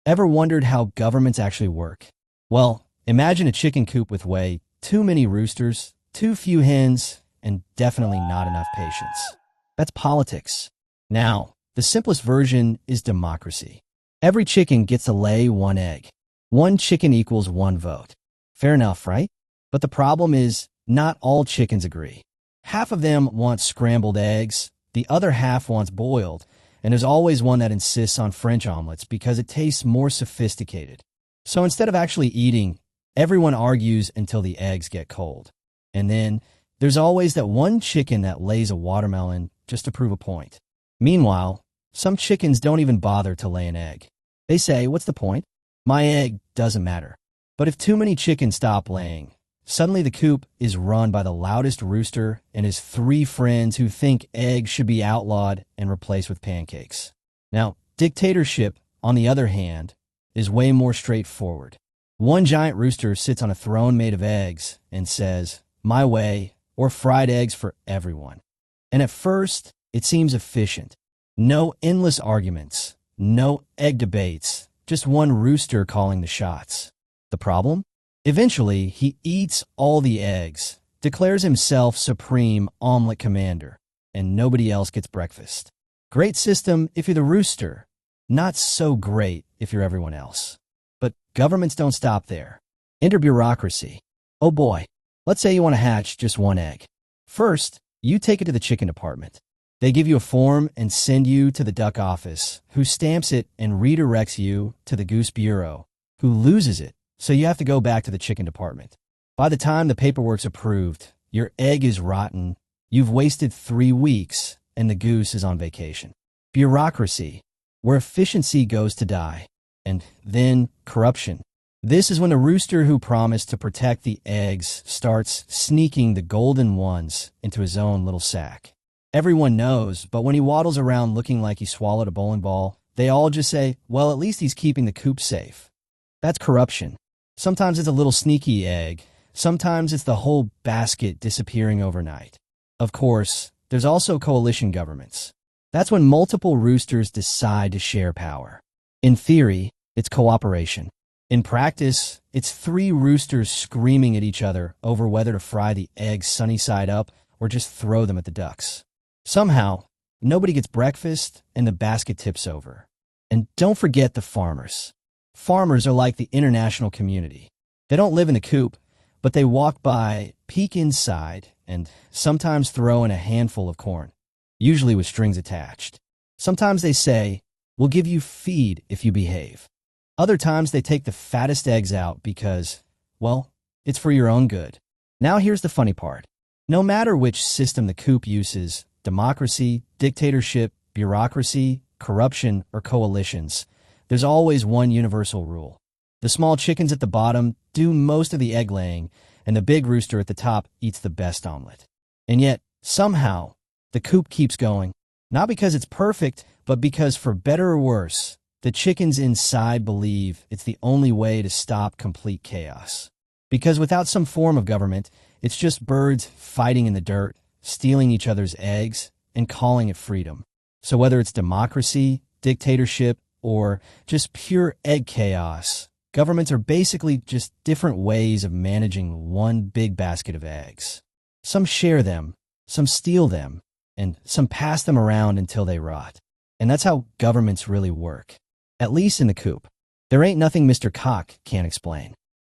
Ever wondered how governments actually work? Well, imagine a chicken coop with way too many roosters, too few hens, and definitely not enough patience. That's politics. Now, the simplest version is democracy. Every chicken gets to lay one egg. One chicken equals one vote. Fair enough, right? But the problem is, not all chickens agree. Half of them want scrambled eggs, the other half wants boiled, and there's always one that insists on French omelets because it tastes more sophisticated. So instead of actually eating, everyone argues until the eggs get cold. And then there's always that one chicken that lays a watermelon just to prove a point. Meanwhile, some chickens don't even bother to lay an egg. They say, what's the point? My egg doesn't matter. But if too many chickens stop laying, suddenly the coop is run by the loudest rooster and his 3 friends who think eggs should be outlawed and replaced with pancakes. Now, dictatorship, on the other hand, is way more straightforward. One giant rooster sits on a throne made of eggs and says, my way, or fried eggs for everyone. And at first, it seems efficient. No endless arguments, no egg debates, just one rooster calling the shots. The problem? Eventually, he eats all the eggs, declares himself supreme omelet commander, and nobody else gets breakfast. Great system if you're the rooster. Not so great if you're everyone else. But governments don't stop there. Enter bureaucracy. Oh boy, let's say you want to hatch just one egg. First, you take it to the chicken department. They give you a form and send you to the duck office, who stamps it and redirects you to the goose bureau, who loses it, so you have to go back to the chicken department. By the time the paperwork's approved, your egg is rotten, you've wasted 3 weeks, and the goose is on vacation. Bureaucracy, where efficiency goes to die. And then corruption. This is when the rooster who promised to protect the eggs starts sneaking the golden ones into his own little sack. Everyone knows, but when he waddles around looking like he swallowed a bowling ball, they all just say, well, at least he's keeping the coop safe. That's corruption. Sometimes it's a little sneaky egg. Sometimes it's the whole basket disappearing overnight. Of course, there's also coalition governments. That's when multiple roosters decide to share power. In theory, it's cooperation. In practice, it's 3 roosters screaming at each other over whether to fry the eggs sunny side up or just throw them at the ducks. Somehow, nobody gets breakfast and the basket tips over. And don't forget the farmers. Farmers are like the international community. They don't live in the coop, but they walk by, peek inside, and sometimes throw in a handful of corn, usually with strings attached. Sometimes they say, we'll give you feed if you behave. Other times they take the fattest eggs out because, well, it's for your own good. Now here's the funny part. No matter which system the coop uses, democracy, dictatorship, bureaucracy, corruption, or coalitions, there's always one universal rule. The small chickens at the bottom do most of the egg laying, and the big rooster at the top eats the best omelet. And yet, somehow, the coop keeps going. Not because it's perfect, but because, for better or worse, the chickens inside believe it's the only way to stop complete chaos. Because without some form of government, it's just birds fighting in the dirt, stealing each other's eggs, and calling it freedom. So whether it's democracy, dictatorship, or just pure egg chaos, governments are basically just different ways of managing one big basket of eggs. Some share them, some steal them, and some pass them around until they rot. And that's how governments really work. At least in the coop. There ain't nothing Mr. Cock can't explain.